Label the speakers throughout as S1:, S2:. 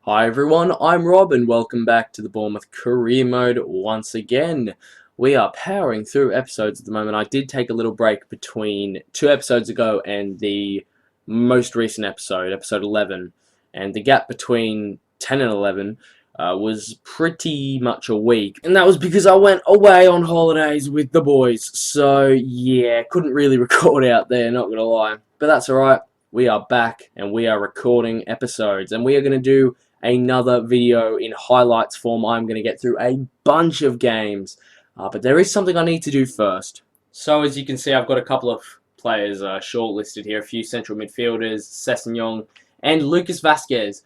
S1: Hi everyone, I'm Rob and welcome back to the Bournemouth Career Mode once again. We are powering through episodes at the moment. I did take a little break between 2 episodes ago and the most recent episode, episode 11, and the gap between 10 and 11 was pretty much a week. And that was because I went away on holidays with the boys, so yeah, couldn't really record out there, not gonna lie. But that's alright, we are back and we are recording episodes, and we are going to do another video in highlights form. I'm going to get through a bunch of games, but there is something I need to do first. So as you can see, I've got a couple of players shortlisted here, a few central midfielders, Sessegnon and Lucas Vazquez.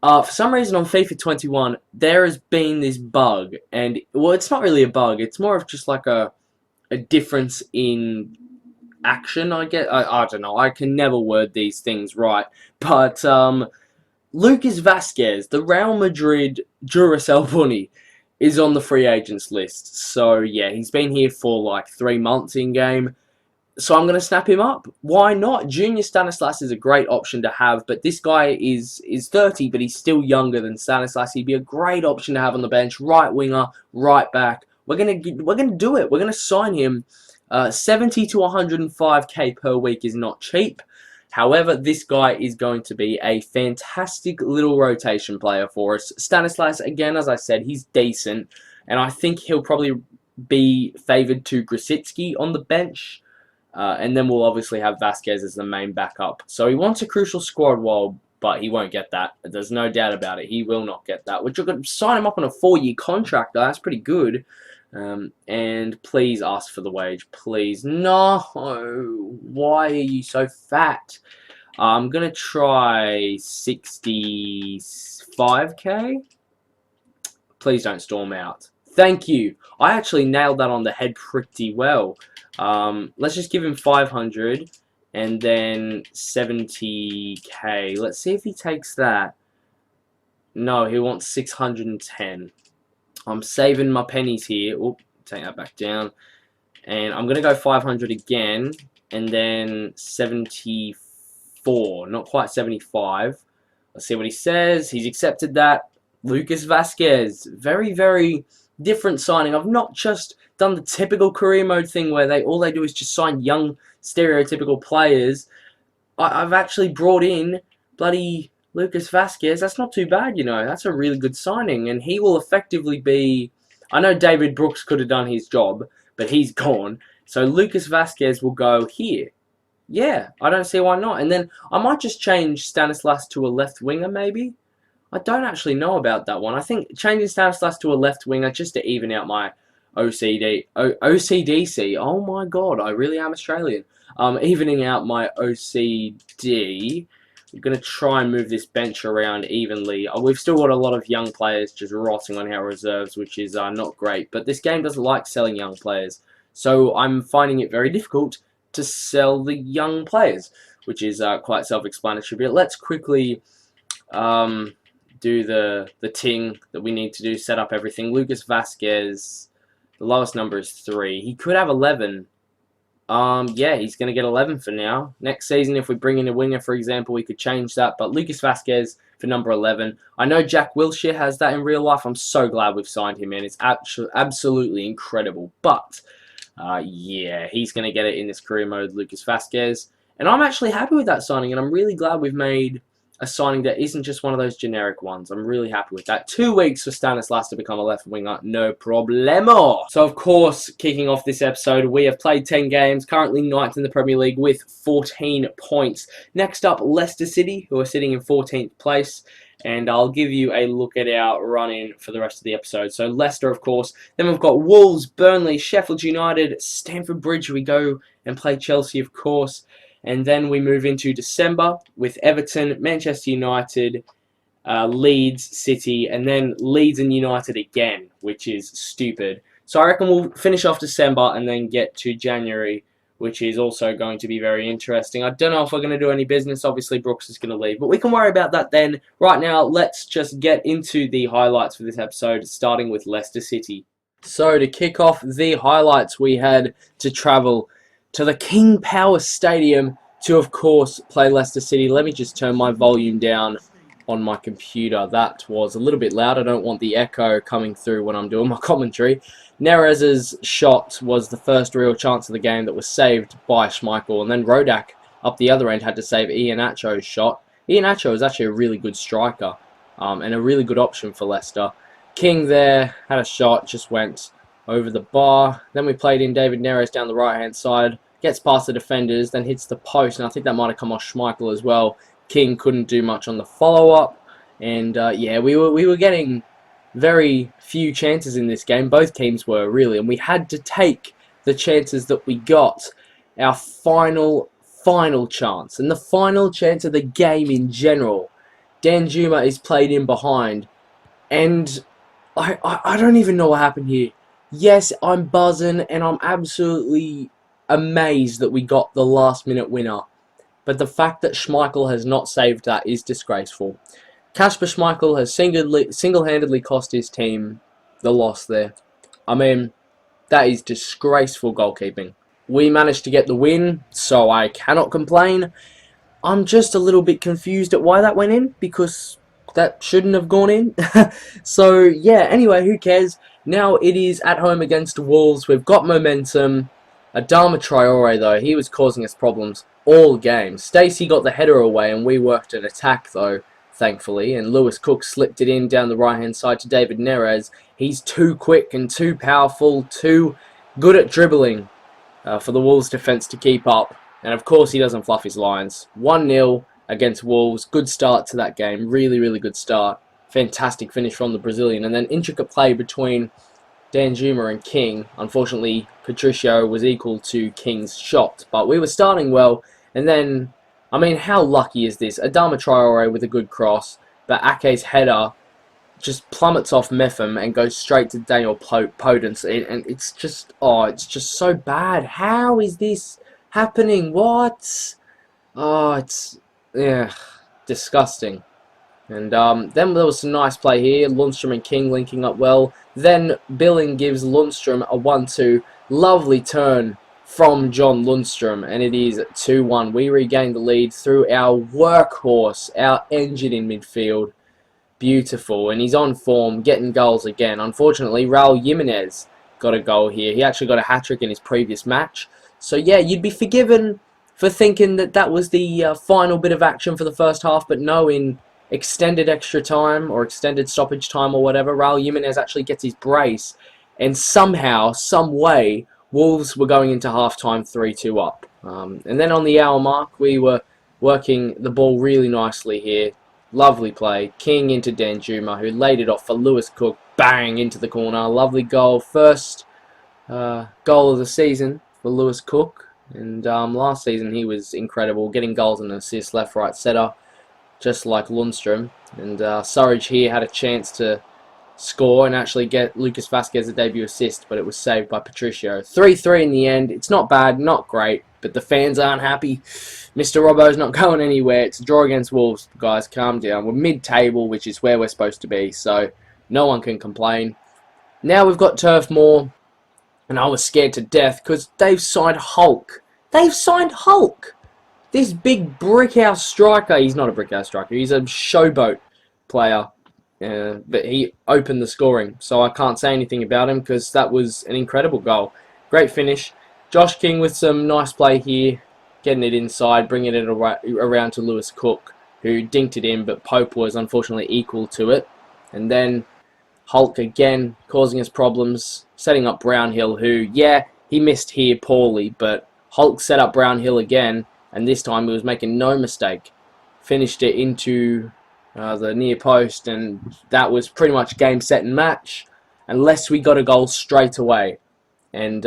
S1: For some reason on FIFA 21, there has been this bug, and well, it's not really a bug, it's more of just like a difference in action, I guess. I don't know, I can never word these things right, but Lucas Vazquez, the Real Madrid Duracell bunny, is on the free agents list. So yeah, he's been here for like 3 months in game. So I'm going to snap him up. Why not? Junior Stanislas is a great option to have, but this guy is 30, but he's still younger than Stanislas. He'd be a great option to have on the bench. Right winger, right back. We're gonna do it. We're gonna sign him. 70 to 105k per week is not cheap. However, this guy is going to be a fantastic little rotation player for us. Stanislas, again, as I said, he's decent, and I think he'll probably be favoured to Grosicki on the bench. And then we'll obviously have Vazquez as the main backup. So he wants a crucial squad role, but he won't get that. There's no doubt about it. He will not get that. Which you're going to sign him up on a 4-year contract, though. That's pretty good. And please ask for the wage. Please. No. Why are you so fat? I'm going to try 65k. Please don't storm out. Thank you. I actually nailed that on the head pretty well. Let's just give him 500 and then 70k. Let's see if he takes that. No, he wants 610. I'm saving my pennies here. Oop, take that back down. And I'm going to go 500 again and then 74. Not quite 75. Let's see what he says. He's accepted that. Lucas Vazquez. Very, very different signing. I've not just done the typical career mode thing where all they do is just sign young stereotypical players. I've actually brought in bloody Lucas Vazquez. That's not too bad, you know. That's a really good signing, and he will effectively be... I know David Brooks could have done his job, but he's gone. So Lucas Vazquez will go here. Yeah, I don't see why not. And then I might just change Stanislas to a left winger, maybe. I don't actually know about that one. I think changing Stanislas to a left winger just to even out my OCDC. Oh my god, I really am Australian. Evening out my OCD. I'm going to try and move this bench around evenly. We've still got a lot of young players just rotting on our reserves, which is not great. But this game doesn't like selling young players. So I'm finding it very difficult to sell the young players, which is quite self-explanatory. But let's quickly do the ting that we need to do, set up everything. Lucas Vazquez, the lowest number is 3. He could have 11. Yeah, he's going to get 11 for now. Next season, if we bring in a winger, for example, we could change that. But Lucas Vazquez for number 11. I know Jack Wilshere has that in real life. I'm so glad we've signed him, man. It's absolutely incredible. But, yeah, he's going to get it in this career mode, Lucas Vazquez. And I'm actually happy with that signing, and I'm really glad we've made a signing that isn't just one of those generic ones. I'm really happy with that. 2 weeks for Stanislas to become a left winger, no problemo. So of course, kicking off this episode, we have played 10 games, currently 9th in the Premier League with 14 points. Next up, Leicester City, who are sitting in 14th place. And I'll give you a look at our run-in for the rest of the episode. So Leicester, of course. Then we've got Wolves, Burnley, Sheffield United, Stamford Bridge. We go and play Chelsea, of course. And then we move into December with Everton, Manchester United, Leeds, City, and then Leeds and United again, which is stupid. So I reckon we'll finish off December and then get to January, which is also going to be very interesting. I don't know if we're going to do any business. Obviously, Brooks is going to leave, but we can worry about that then. Right now, let's just get into the highlights for this episode, starting with Leicester City. So to kick off the highlights, we had to travel to the King Power Stadium to, of course, play Leicester City. Let me just turn my volume down on my computer. That was a little bit loud. I don't want the echo coming through when I'm doing my commentary. Neres's shot was the first real chance of the game that was saved by Schmeichel, and then Rodak up the other end had to save Iheanacho's shot. Iheanacho is actually a really good striker and a really good option for Leicester. King there had a shot, just went over the bar. Then we played in David Neres down the right-hand side, gets past the defenders, then hits the post, and I think that might have come off Schmeichel as well. King couldn't do much on the follow-up, and yeah, we were getting very few chances in this game. Both teams were, really, and we had to take the chances that we got. Our final chance, and the final chance of the game in general. Danjuma is played in behind, and I don't even know what happened here. Yes, I'm buzzing, and I'm absolutely amazed that we got the last-minute winner. But the fact that Schmeichel has not saved that is disgraceful. Kasper Schmeichel has single-handedly cost his team the loss there. I mean, that is disgraceful goalkeeping. We managed to get the win, so I cannot complain. I'm just a little bit confused at why that went in, because that shouldn't have gone in. So, yeah, anyway, who cares? Now it is at home against Wolves. We've got momentum. Adama Traore, though, he was causing us problems all game. Stacey got the header away, and we worked an attack, though, thankfully. And Lewis Cook slipped it in down the right-hand side to David Neres. He's too quick and too powerful, too good at dribbling for the Wolves defence to keep up. And, of course, he doesn't fluff his lines. 1-0 against Wolves. Good start to that game. Really, really good start. Fantastic finish from the Brazilian. And then intricate play between Danjuma and King. Unfortunately, Patricio was equal to King's shot. But we were starting well. And then, I mean, how lucky is this? Adama Traore with a good cross. But Ake's header just plummets off Metham and goes straight to Daniel Podence. And it's just, oh, it's just so bad. How is this happening? What? Oh, it's, yeah, disgusting. And then there was some nice play here. Lundstrom and King linking up well. Then Billing gives Lundstrom a 1-2. Lovely turn from John Lundstrom. And it is 2-1. We regained the lead through our workhorse, our engine in midfield. Beautiful. And he's on form, getting goals again. Unfortunately, Raul Jimenez got a goal here. He actually got a hat-trick in his previous match. So, yeah, you'd be forgiven for thinking that that was the final bit of action for the first half. But no, in extended extra time or extended stoppage time or whatever, Raul Jimenez actually gets his brace. And somehow, some way, Wolves were going into half-time 3-2 up. And then on the hour mark, we were working the ball really nicely here. Lovely play. King into Danjuma, who laid it off for Lewis Cook. Bang! Into the corner. Lovely goal. First goal of the season for Lewis Cook. And last season he was incredible, getting goals and assists, left, right, setter, just like Lundstrom. And Surridge here had a chance to score and actually get Lucas Vazquez a debut assist, but it was saved by Patricio. 3-3 in the end. It's not bad, not great, but the fans aren't happy. Mr. Robbo's not going anywhere. It's a draw against Wolves, guys. Calm down. We're mid-table, which is where we're supposed to be, so no one can complain. Now we've got Turf Moor, and I was scared to death because they've signed Hulk. They've signed Hulk! This big brickhouse striker. He's not a brickhouse striker. He's a showboat player. But he opened the scoring, so I can't say anything about him because that was an incredible goal. Great finish. Josh King with some nice play here, getting it inside, bringing it around to Lewis Cook, who dinked it in, but Pope was unfortunately equal to it. And then Hulk again, causing us problems, setting up Brownhill, who, yeah, he missed here poorly, but Hulk set up Brownhill again, and this time he was making no mistake. Finished it into the near post, and that was pretty much game, set, and match, unless we got a goal straight away. And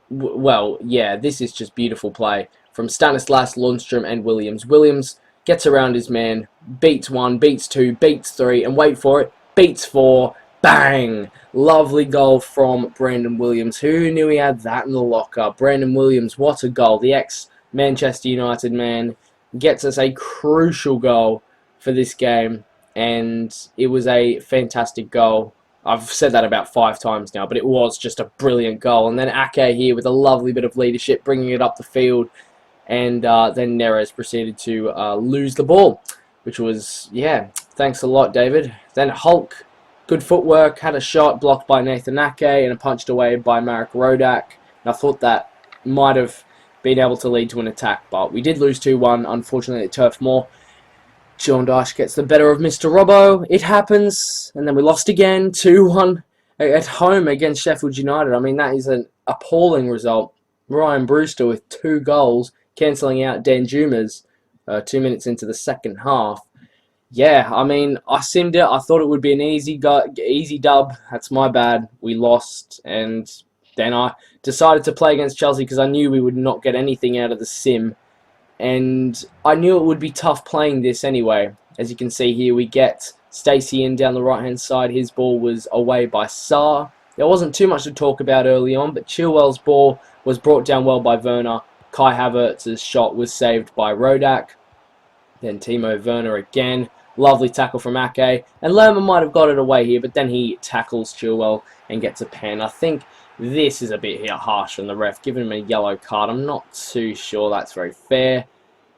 S1: well, yeah, this is just beautiful play from Stanislas, Lundstrom, and Williams. Williams gets around his man, beats 1, beats 2, beats 3, and wait for it, beats 4. Bang! Lovely goal from Brandon Williams. Who knew he had that in the locker? Brandon Williams, what a goal. The ex-Manchester United man gets us a crucial goal for this game, and it was a fantastic goal. I've said that about 5 times now, but it was just a brilliant goal. And then Ake here with a lovely bit of leadership, bringing it up the field, and then Neres proceeded to lose the ball. which was, yeah, thanks a lot, David. Then Hulk, good footwork, had a shot blocked by Nathan Ake and a punched away by Marek Rodak. And I thought that might have been able to lead to an attack, but we did lose 2-1, unfortunately, at Turf Moor. John Dyche gets the better of Mr. Robbo. It happens. And then we lost again, 2-1 at home against Sheffield United. I mean, that is an appalling result. Ryan Brewster with 2 goals, cancelling out Danjuma's 2 minutes into the second half. Yeah, I mean, I simmed it. I thought it would be an easy dub. That's my bad. We lost, and then I decided to play against Chelsea because I knew we would not get anything out of the sim. And I knew it would be tough playing this anyway. As you can see here, we get Stacey in down the right-hand side. His ball was away by Sarr. There wasn't too much to talk about early on, but Chilwell's ball was brought down well by Werner. Kai Havertz's shot was saved by Rodak. Then Timo Werner again. Lovely tackle from Ake. And Lerma might have got it away here, but then he tackles Chilwell and gets a pen. I think this is a bit harsh on the ref, giving him a yellow card. I'm not too sure that's very fair.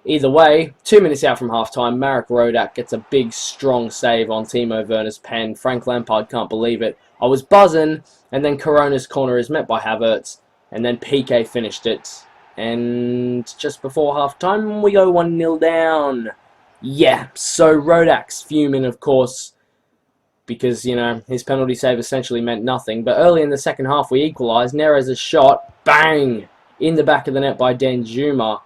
S1: Either way, 2 minutes out from half-time, Marek Rodak gets a big, strong save on Timo Werner's pen. Frank Lampard can't believe it. I was buzzing, and then Corona's corner is met by Havertz, and then Piqué finished it. And just before half-time, we go 1-0 down. Yeah, so Rodak's fuming, of course, because, you know, his penalty save essentially meant nothing. But early in the second half, we equalised. Neres' shot, bang, in the back of the net by Danjuma.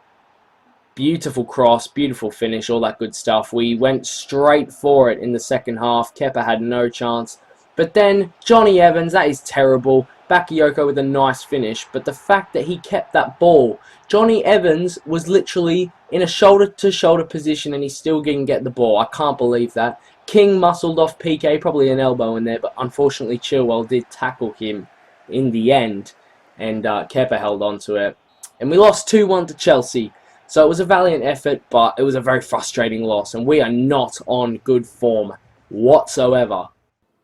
S1: Beautiful cross, beautiful finish, all that good stuff. We went straight for it in the second half. Kepa had no chance. But then, Johnny Evans, that is terrible. Bakayoko with a nice finish. But the fact that he kept that ball, Johnny Evans was literally in a shoulder-to-shoulder position and he still didn't get the ball. I can't believe that. King muscled off Piqué, probably an elbow in there, but unfortunately Chilwell did tackle him in the end. And Kepa held on to it. And we lost 2-1 to Chelsea. So it was a valiant effort, but it was a very frustrating loss. And we are not on good form whatsoever.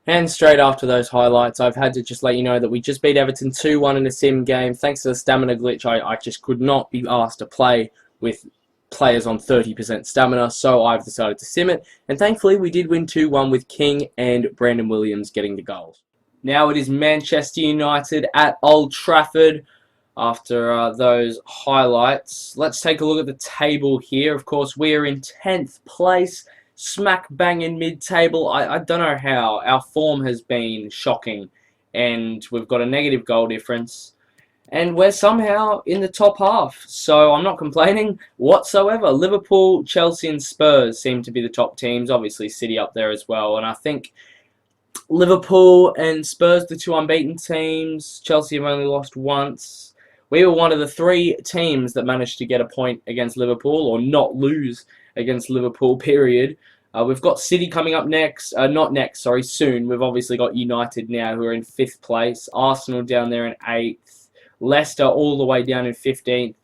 S1: And straight after those highlights, I've had to just let you know that we just beat Everton 2-1 in a sim game. Thanks to the stamina glitch, I just could not be asked to play with players on 30% stamina, so I've decided to sim it. And thankfully, we did win 2-1 with King and Brandon Williams getting the goals. Now it is Manchester United at Old Trafford. After those highlights, let's take a look at the table here. Of course, we are in 10th place. Smack bang in mid-table. I don't know how. Our form has been shocking. And we've got a negative goal difference. And we're somehow in the top half. So I'm not complaining whatsoever. Liverpool, Chelsea and Spurs seem to be the top teams. Obviously City up there as well. And I think Liverpool and Spurs, the 2 unbeaten teams. Chelsea have only lost once. We were one of the 3 teams that managed to get a point against Liverpool, or not lose against Liverpool, period. We've got City coming up next. Soon. We've obviously got United now, who are in 5th place. Arsenal down there in 8th. Leicester all the way down in 15th.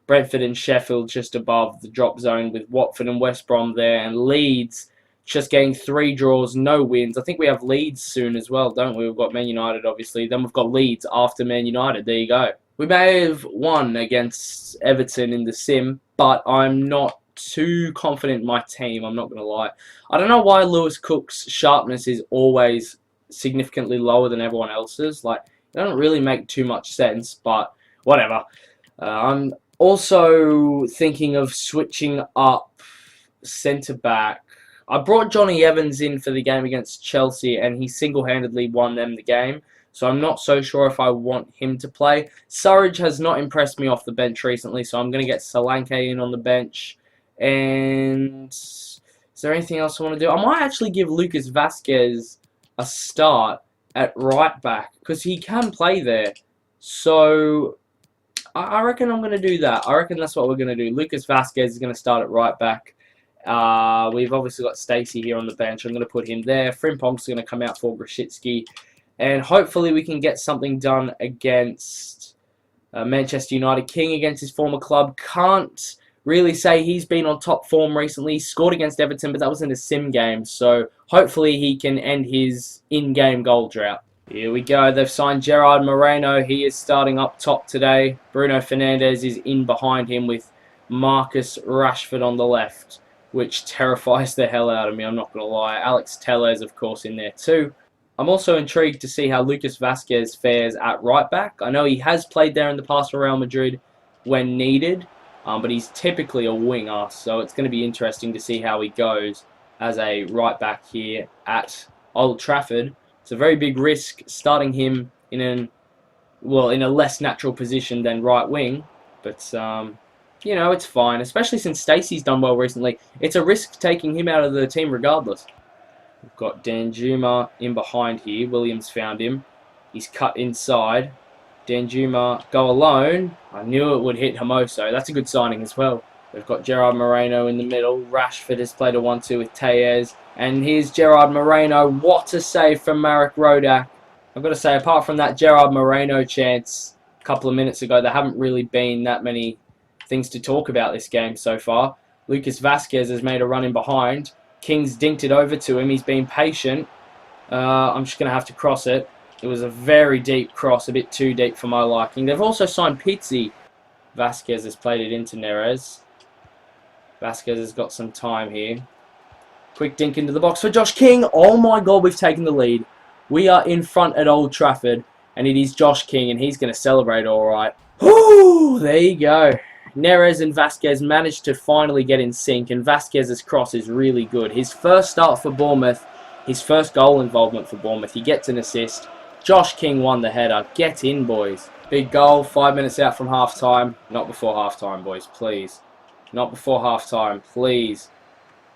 S1: Brentford and Sheffield just above the drop zone, with Watford and West Brom there. And Leeds just getting 3 draws, no wins. I think we have Leeds soon as well, don't we? We've got Man United, obviously. Then we've got Leeds after Man United. There you go. We may have won against Everton in the sim, but I'm not too confident in my team, I'm not going to lie. I don't know why Lewis Cook's sharpness is always significantly lower than everyone else's. Like, it doesn't really make too much sense, but whatever. I'm also thinking of switching up centre-back. I brought Johnny Evans in for the game against Chelsea, and he single-handedly won them the game. So I'm not so sure if I want him to play. Surridge has not impressed me off the bench recently, so I'm going to get Solanke in on the bench. And is there anything else I want to do? I might actually give Lucas Vasquez a start at right back, because he can play there. So I reckon I'm going to do that. I reckon that's what we're going to do. Lucas Vasquez is going to start at right back. We've obviously got Stacey here on the bench. I'm going to put him there. Frimpong's going to come out for Grashitsky. And hopefully we can get something done against Manchester United. King against his former club. Can't really say he's been on top form recently. He scored against Everton, but that was in a sim game. So hopefully he can end his in-game goal drought. Here we go. They've signed Gerard Moreno. He is starting up top today. Bruno Fernandes is in behind him with Marcus Rashford on the left. which terrifies the hell out of me, I'm not going to lie. Alex Tellez, of course, in there too. I'm also intrigued to see how Lucas Vazquez fares at right back. I know he has played there in the past for Real Madrid when needed, but he's typically a winger, so it's going to be interesting to see how he goes as a right back here at Old Trafford. It's a very big risk starting him in a less natural position than right wing, but you know, it's fine, especially since Stacey's done well recently. It's a risk taking him out of the team regardless. We've got Danjuma in behind here. Williams found him. He's cut inside. Danjuma go alone. I knew it would hit Hermoso. That's a good signing as well. We've got Gerard Moreno in the middle. Rashford has played a 1-2 with Tellez. And here's Gerard Moreno. What a save from Marek Rodak. I've got to say, apart from that Gerard Moreno chance a couple of minutes ago, there haven't really been that many things to talk about this game so far. Lucas Vazquez has made a run in behind. King's dinked it over to him. He's been patient. I'm just going to have to cross it. It was a very deep cross, a bit too deep for my liking. They've also signed Pizzi. Vazquez has played it into Neres. Vazquez has got some time here. Quick dink into the box for Josh King. Oh my God, we've taken the lead. We are in front at Old Trafford, and it is Josh King, and he's going to celebrate all right. Whoo! There you go. Neres and Vazquez managed to finally get in sync, and Vazquez's cross is really good. His first start for Bournemouth, his first goal involvement for Bournemouth, he gets an assist. Josh King won the header. Get in, boys. Big goal, 5 minutes out from half-time. Not before half-time, boys, please. Not before half-time, please.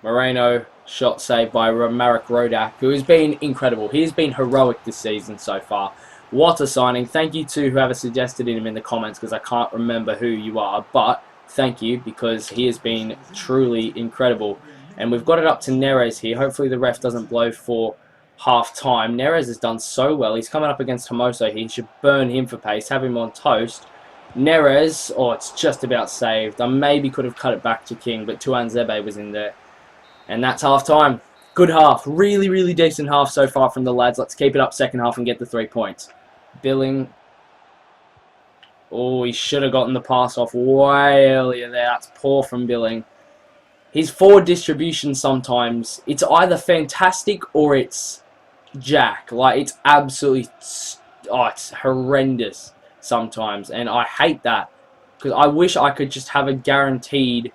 S1: Moreno, shot saved by Marek Rodak, who has been incredible. He has been heroic this season so far. What a signing. Thank you to whoever suggested him in the comments, because I can't remember who you are, but thank you, because he has been truly incredible. And we've got it up to Neres here. Hopefully the ref doesn't blow for half-time. Neres has done so well. He's coming up against Hermoso. He should burn him for pace, have him on toast. Neres, oh, it's just about saved. I maybe could have cut it back to King, but Tuanzebe was in there. And that's half-time. Good half. Really, really decent half so far from the lads. Let's keep it up second half and get the 3 points. Billing. Oh, he should have gotten the pass off way earlier there. That's poor from Billing. His forward distribution sometimes, it's either fantastic or it's jack. Like, it's absolutely, it's horrendous sometimes. And I hate that, because I wish I could just have a guaranteed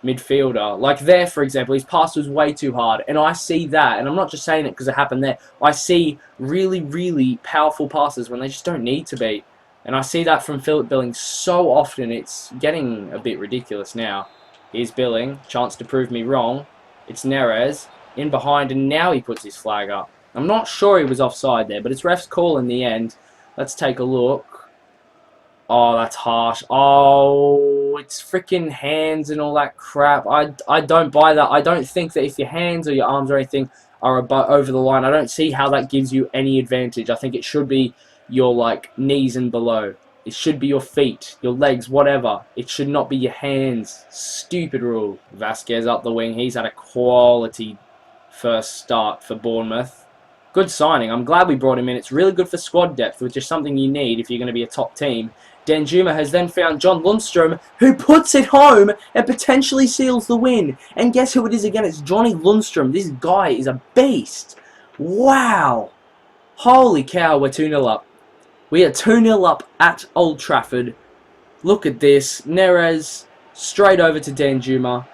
S1: midfielder. Like there, for example, his pass was way too hard, and I see that, and I'm not just saying it because it happened there. I see really, really powerful passes when they just don't need to be, and I see that from Philip Billing so often. It's getting a bit ridiculous now. Here's Billing, chance to prove me wrong. It's Neres in behind, and now he puts his flag up. I'm not sure he was offside there, but it's ref's call in the end. Let's take a look. Oh, that's harsh. Oh, it's freaking hands and all that crap. I don't buy that. I don't think that if your hands or your arms or anything are over the line, I don't see how that gives you any advantage. I think it should be your knees and below. It should be your feet, your legs, whatever. It should not be your hands. Stupid rule. Vazquez up the wing. He's had a quality first start for Bournemouth. Good signing. I'm glad we brought him in. It's really good for squad depth, which is something you need if you're going to be a top team. Danjuma has then found John Lundstrom, who puts it home and potentially seals the win. And guess who it is again? It's Johnny Lundstrom. This guy is a beast. Wow. Holy cow, we're 2-0 up. We are 2-0 up at Old Trafford. Look at this. Neres straight over to Danjuma.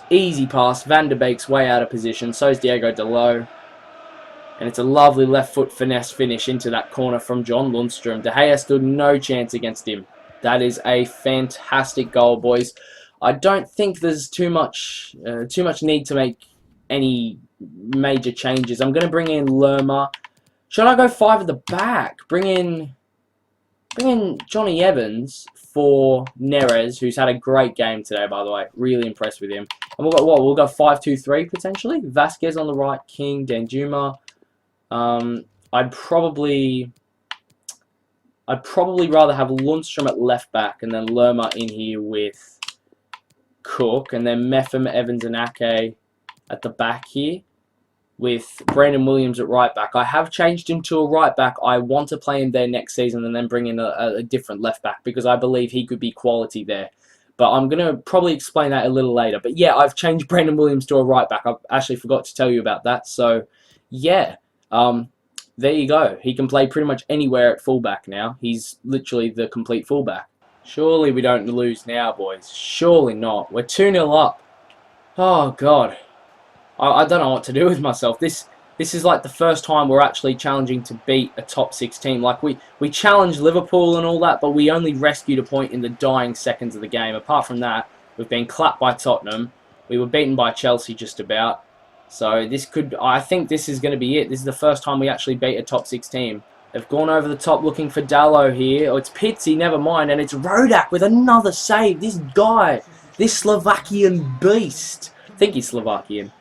S1: Easy pass. Van der Beek's way out of position. So is Diego Dalot. And it's a lovely left foot finesse finish into that corner from John Lundstrom. De Gea stood no chance against him. That is a fantastic goal, boys. I don't think there's too much need to make any major changes. I'm going to bring in Lerma. Should I go 5 at the back? Bring in Johnny Evans for Neres, who's had a great game today, by the way. Really impressed with him. And we'll go what? We'll go 5-2-3 potentially. Vazquez on the right, King, Danjuma. I'd probably rather have Lundstrom at left back and then Lerma in here with Cook, and then Meffam, Evans and Ake at the back here with Brandon Williams at right back. I have changed him to a right back. I want to play him there next season and then bring in a different left back because I believe he could be quality there. But I'm going to probably explain that a little later. But yeah, I've changed Brandon Williams to a right back. I actually forgot to tell you about that. So yeah, there you go. He can play pretty much anywhere at fullback now. He's literally the complete fullback. Surely we don't lose now, boys. Surely not. We're 2-0 up. Oh, God. I don't know what to do with myself. This is like the first time we're actually challenging to beat a top 6 team. Like, we challenged Liverpool and all that, but we only rescued a point in the dying seconds of the game. Apart from that, we've been clapped by Tottenham. We were beaten by Chelsea just about. So I think this is going to be it. This is the first time we actually beat a top 6 team. They've gone over the top looking for Dallo here. Oh, it's Pizzi, never mind. And it's Rodak with another save. This guy, this Slovakian beast. I think he's Slovakian.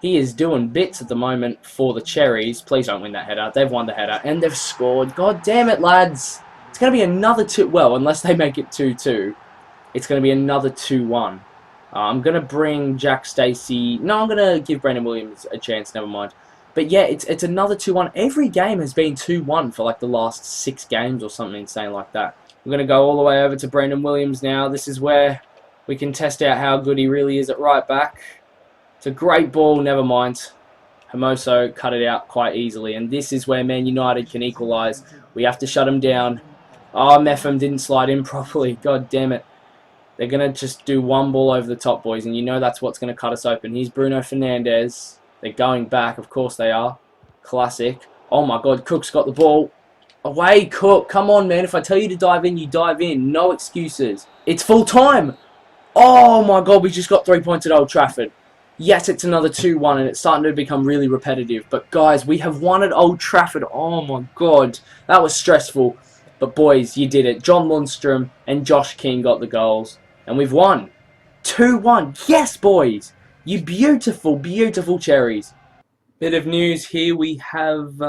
S1: He is doing bits at the moment for the Cherries. Please don't win that header. They've won the header and they've scored. God damn it, lads. It's going to be another 2. Well, unless they make it 2-2, it's going to be another 2-1. I'm going to bring Jack Stacey. No, I'm going to give Brandon Williams a chance. Never mind. But yeah, it's another 2-1. Every game has been 2-1 for like the last 6 games or something insane like that. We're going to go all the way over to Brandon Williams now. This is where we can test out how good he really is at right back. It's a great ball, never mind. Hermoso cut it out quite easily. And this is where Man United can equalise. We have to shut him down. Oh, Meffam didn't slide in properly. God damn it. They're going to just do one ball over the top, boys. And you know that's what's going to cut us open. Here's Bruno Fernandes. They're going back. Of course they are. Classic. Oh my God, Cook's got the ball. Away, Cook. Come on, man. If I tell you to dive in, you dive in. No excuses. It's full time. Oh my God, we just got 3 points at Old Trafford. Yes, it's another 2-1 and it's starting to become really repetitive. But guys, we have won at Old Trafford. Oh my God, that was stressful. But boys, you did it. John Lundstrom and Josh King got the goals. And we've won. 2-1. Yes, boys. You beautiful, beautiful Cherries. Bit of news here. We have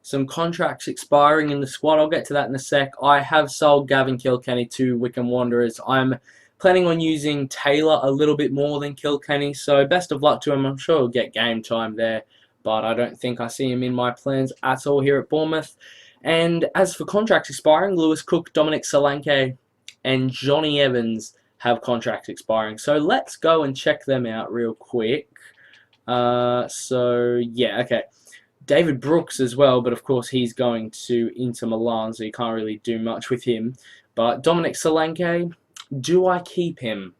S1: some contracts expiring in the squad. I'll get to that in a sec. I have sold Gavin Kilkenny to Wycombe Wanderers. I'm planning on using Taylor a little bit more than Kilkenny, so best of luck to him. I'm sure he'll get game time there, but I don't think I see him in my plans at all here at Bournemouth. And as for contracts expiring, Lewis Cook, Dominic Solanke, and Johnny Evans have contracts expiring. So let's go and check them out real quick. So yeah, okay. David Brooks as well, but of course he's going to Inter Milan, so you can't really do much with him. But Dominic Solanke, do I keep him?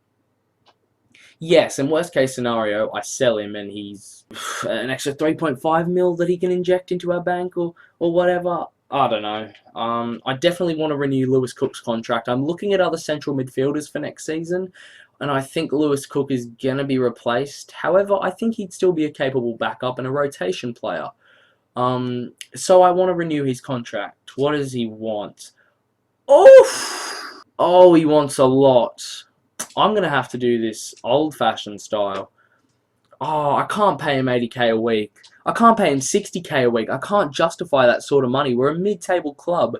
S1: Yes, in worst case scenario, I sell him and he's an extra 3.5 mil that he can inject into our bank or whatever. I don't know. I definitely want to renew Lewis Cook's contract. I'm looking at other central midfielders for next season, and I think Lewis Cook is going to be replaced. However, I think he'd still be a capable backup and a rotation player. So I want to renew his contract. What does he want? Oof! Oh, he wants a lot. I'm going to have to do this old-fashioned style. Oh, I can't pay him 80k a week. I can't pay him 60k a week. I can't justify that sort of money. We're a mid-table club,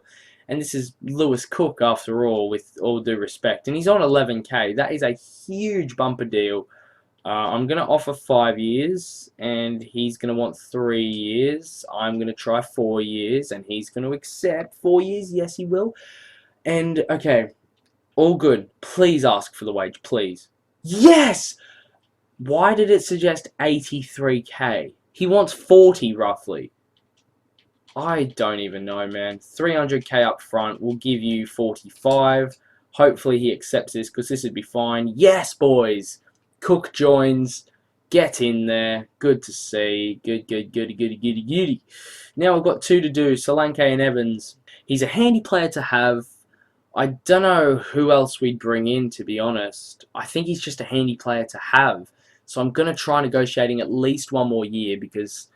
S1: and this is Lewis Cook after all, with all due respect. And he's on 11k. That is a huge bumper deal. I'm going to offer 5 years, and he's going to want 3 years. I'm going to try 4 years, and he's going to accept 4 years. Yes, he will. And, okay, all good. Please ask for the wage, please. Yes! Why did it suggest 83k? He wants 40, roughly. I don't even know, man. 300k up front. We'll give you 45. Hopefully he accepts this, because this would be fine. Yes, boys! Cook joins. Get in there. Good to see. Good. Now we've got 2 to do. Solanke and Evans. He's a handy player to have. I don't know who else we'd bring in, to be honest. I think he's just a handy player to have. So I'm going to try negotiating at least 1 more year, because,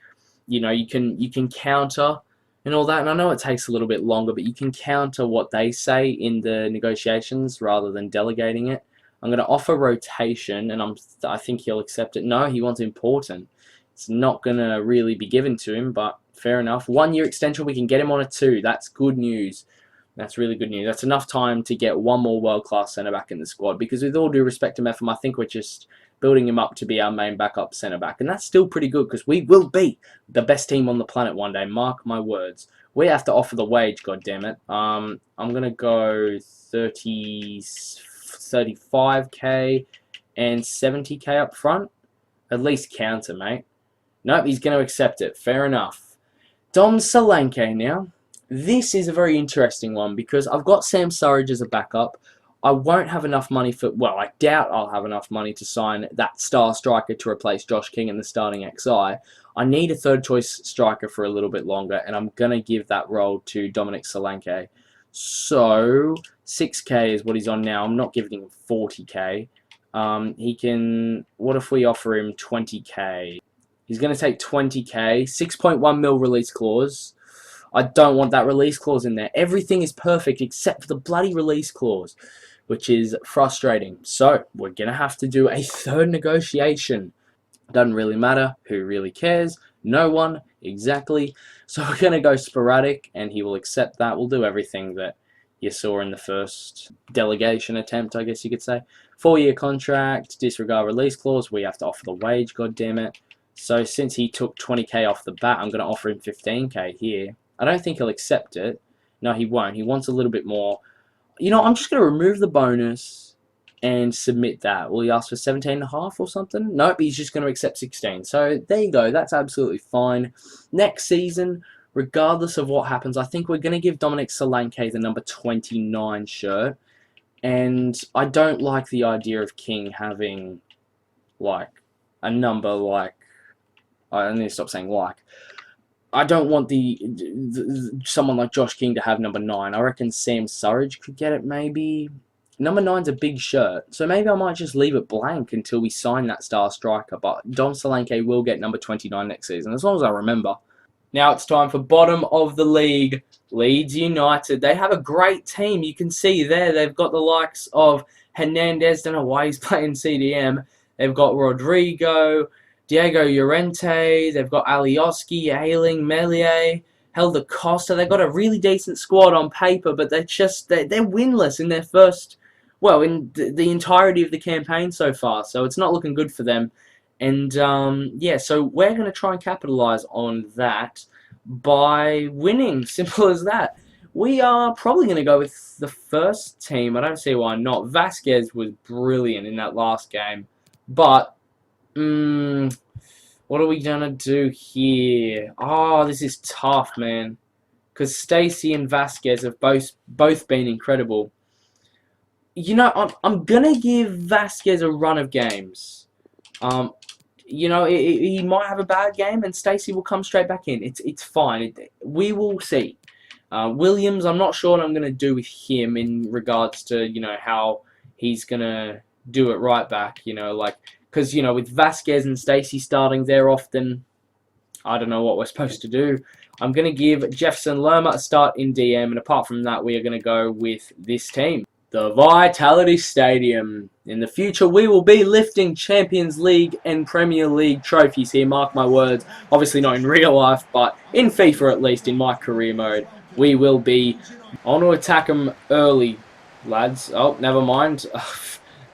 S1: you know, you can counter and all that. And I know it takes a little bit longer, but you can counter what they say in the negotiations rather than delegating it. I'm going to offer rotation, and I think he'll accept it. No, he wants important. It's not going to really be given to him, but fair enough. 1 year extension, we can get him on a 2. That's good news. That's really good news. That's enough time to get 1 more world-class centre-back in the squad, because with all due respect to Meffam, I think we're just building him up to be our main backup centre-back. And that's still pretty good, because we will be the best team on the planet one day. Mark my words. We have to offer the wage, goddammit. I'm going to go 30... 35k and 70k up front. At least counter, mate. Nope, he's going to accept it. Fair enough. Dom Solanke now. This is a very interesting one because I've got Sam Surridge as a backup. I won't have enough money for... Well, I doubt I'll have enough money to sign that star striker to replace Josh King in the starting XI. I need a third-choice striker for a little bit longer, and I'm going to give that role to Dominic Solanke. So, 6k is what he's on now. I'm not giving him 40k. He can... What if we offer him 20k? He's going to take 20k. 6.1 mil release clause. I don't want that release clause in there. Everything is perfect except for the bloody release clause, which is frustrating. So, we're going to have to do a third negotiation. Doesn't really matter. Who really cares? No one. Exactly. So, we're going to go sporadic, and he will accept that. We'll do everything that you saw in the first delegation attempt, I guess you could say. 4-year contract, disregard release clause. We have to offer the wage, goddammit. So, since he took 20k off the bat, I'm going to offer him 15k here. I don't think he'll accept it. No, he won't. He wants a little bit more. You know, I'm just going to remove the bonus and submit that. Will he ask for 17.5 or something? Nope, he's just going to accept 16. So, there you go. That's absolutely fine. Next season, regardless of what happens, I think we're going to give Dominic Solanke the number 29 shirt. And I don't like the idea of King having, like, a number like... I need to stop saying like. I don't want someone like Josh King to have number 9. I reckon Sam Surridge could get it maybe. Number 9's a big shirt, so maybe I might just leave it blank until we sign that star striker. But Dom Solanke will get number 29 next season, as long as I remember. Now it's time for bottom of the league, Leeds United. They have a great team. You can see there they've got the likes of Hernandez. Don't know why he's playing CDM. They've got Rodrigo, Diego Llorente, they've got Alioski, Ayling, Meslier, Helder Costa. They've got a really decent squad on paper, but they're winless in their first, well, in the entirety of the campaign so far. So it's not looking good for them. And yeah, so we're going to try and capitalise on that by winning. Simple as that. We are probably going to go with the first team. I don't see why not. Vasquez was brilliant in that last game, but what are we gonna do here? Oh, this is tough, man. Because Stacey and Vasquez have both been incredible. You know, I'm gonna give Vasquez a run of games. You know, he might have a bad game, and Stacey will come straight back in. It's fine. We will see. Williams, I'm not sure what I'm gonna do with him in regards to, you know, how he's gonna do it right back. You know, like. Because, you know, with Vasquez and Stacey starting there often, I don't know what we're supposed to do. I'm going to give Jefferson Lerma a start in DM, and apart from that, we are going to go with this team. The Vitality Stadium. In the future, we will be lifting Champions League and Premier League trophies here, mark my words. Obviously not in real life, but in FIFA at least, in my career mode, we will be. I want to attack them early, lads. Oh, never mind.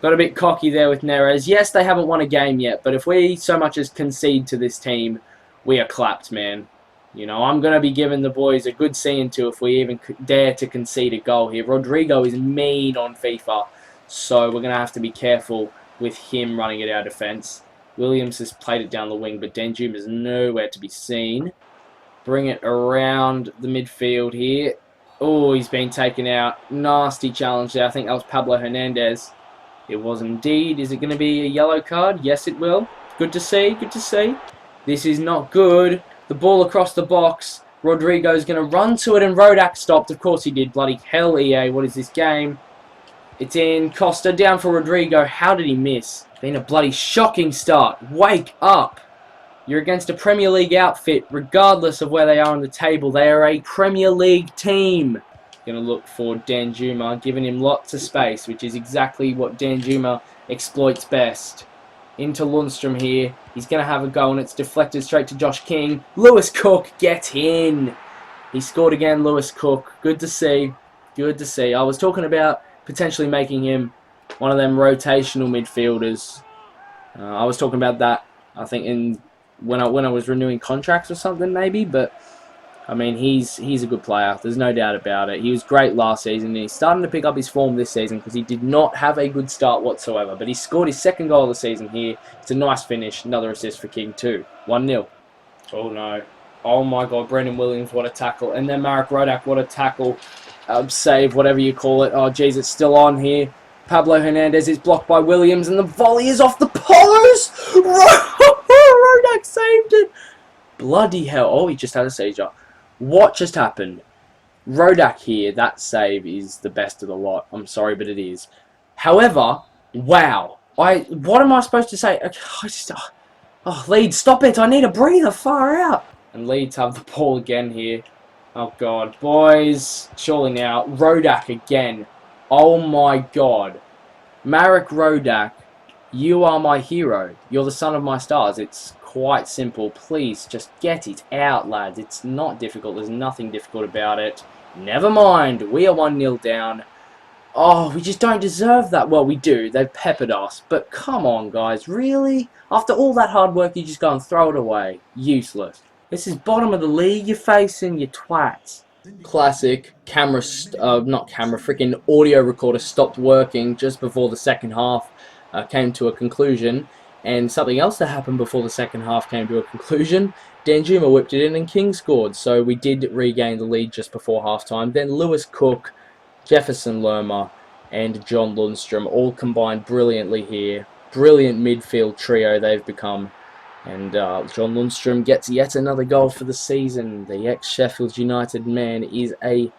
S1: Got a bit cocky there with Neres. Yes, they haven't won a game yet, but if we so much as concede to this team, we are clapped, man. You know, I'm going to be giving the boys a good seeing to if we even dare to concede a goal here. Rodrigo is mean on FIFA, so we're going to have to be careful with him running at our defence. Williams has played it down the wing, but Danjuma is nowhere to be seen. Bring it around the midfield here. Oh, he's been taken out. Nasty challenge there. I think that was Pablo Hernandez. It was indeed. Is it going to be a yellow card? Yes, it will. Good to see. Good to see. This is not good. The ball across the box. Rodrigo's going to run to it, and Rodak stopped. Of course he did. Bloody hell, EA. What is this game? It's in. Costa down for Rodrigo. How did he miss? Been a bloody shocking start. Wake up. You're against a Premier League outfit. Regardless of where they are on the table, they are a Premier League team. Going to look for Danjuma, giving him lots of space, which is exactly what Danjuma exploits best. Into Lundstrom here. He's going to have a go, and it's deflected straight to Josh King. Lewis Cook, get in! He scored again, Lewis Cook. Good to see. Good to see. I was talking about potentially making him one of them rotational midfielders. I was talking about that, I think, when I was renewing contracts or something, maybe, but I mean, he's a good player. There's no doubt about it. He was great last season, and he's starting to pick up his form this season because he did not have a good start whatsoever. But he scored his second goal of the season here. It's a nice finish. Another assist for King too. 1-0. Oh no. Oh my God, Brendan Williams, what a tackle. And then Marek Rodak, what a tackle. Save, whatever you call it. Oh jeez, it's still on here. Pablo Hernandez is blocked by Williams, and the volley is off the post. Rodak saved it. Bloody hell. Oh, he just had a seizure. What just happened? Rodak here, that save is the best of the lot. I'm sorry, but it is. However, wow. What am I supposed to say? Leeds, stop it. I need a breather. Far out. And Leeds have the ball again here. Oh, God. Boys, surely now. Rodak again. Oh, my God. Marek Rodak, you are my hero. You're the son of my stars. It's quite simple. Please, just get it out, lads. It's not difficult. There's nothing difficult about it. Never mind. We are 1-0 down. Oh, we just don't deserve that. Well, we do. They've peppered us. But come on, guys. Really? After all that hard work, you just go and throw it away. Useless. This is bottom of the league you're facing, you twats. Classic. Freaking audio recorder stopped working just before the second half came to a conclusion. And something else that happened before the second half came to a conclusion. Danjuma whipped it in and King scored. So we did regain the lead just before halftime. Then Lewis Cook, Jefferson Lerma, and John Lundstrom all combined brilliantly here. Brilliant midfield trio they've become. And John Lundstrom gets yet another goal for the season. The ex-Sheffield United man is a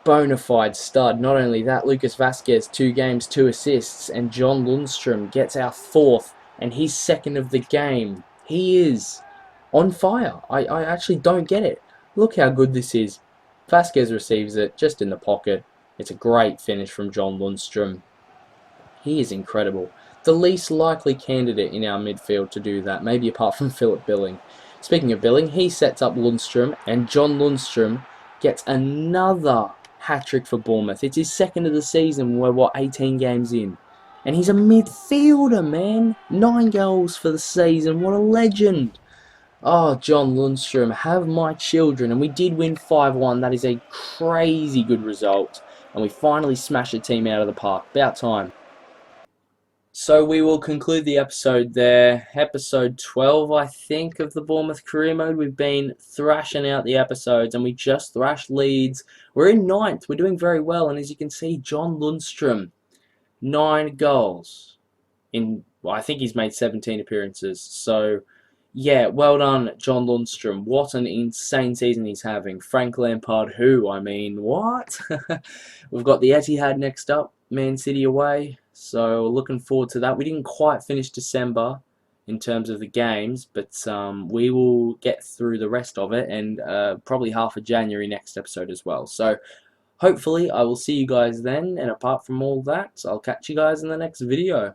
S1: bona fide stud. Not only that, Lucas Vasquez, 2 games, 2 assists. And John Lundstrom gets our 4th, and he's 2nd of the game. He is on fire. I actually don't get it. Look how good this is. Vasquez receives it just in the pocket. It's a great finish from John Lundstrom. He is incredible. The least likely candidate in our midfield to do that, maybe apart from Philip Billing. Speaking of Billing, he sets up Lundstrom, and John Lundstrom gets another hat-trick for Bournemouth. It's his 2nd of the season. We're, 18 games in? And he's a midfielder, man. 9 goals for the season. What a legend. Oh, John Lundstrom, have my children. And we did win 5-1. That is a crazy good result. And we finally smashed a team out of the park. About time. So we will conclude the episode there. Episode 12, I think, of the Bournemouth Career Mode. We've been thrashing out the episodes, and we just thrashed Leeds. We're in 9th. We're doing very well. And as you can see, John Lundstrom, 9 goals. Well, I think he's made 17 appearances. So, yeah, well done, John Lundstrom. What an insane season he's having. Frank Lampard, who? I mean, what? We've got the Etihad next up. Man City away. So looking forward to that. We didn't quite finish December in terms of the games, but we will get through the rest of it, and probably half of January next episode as well. So hopefully I will see you guys then, and apart from all that, I'll catch you guys in the next video.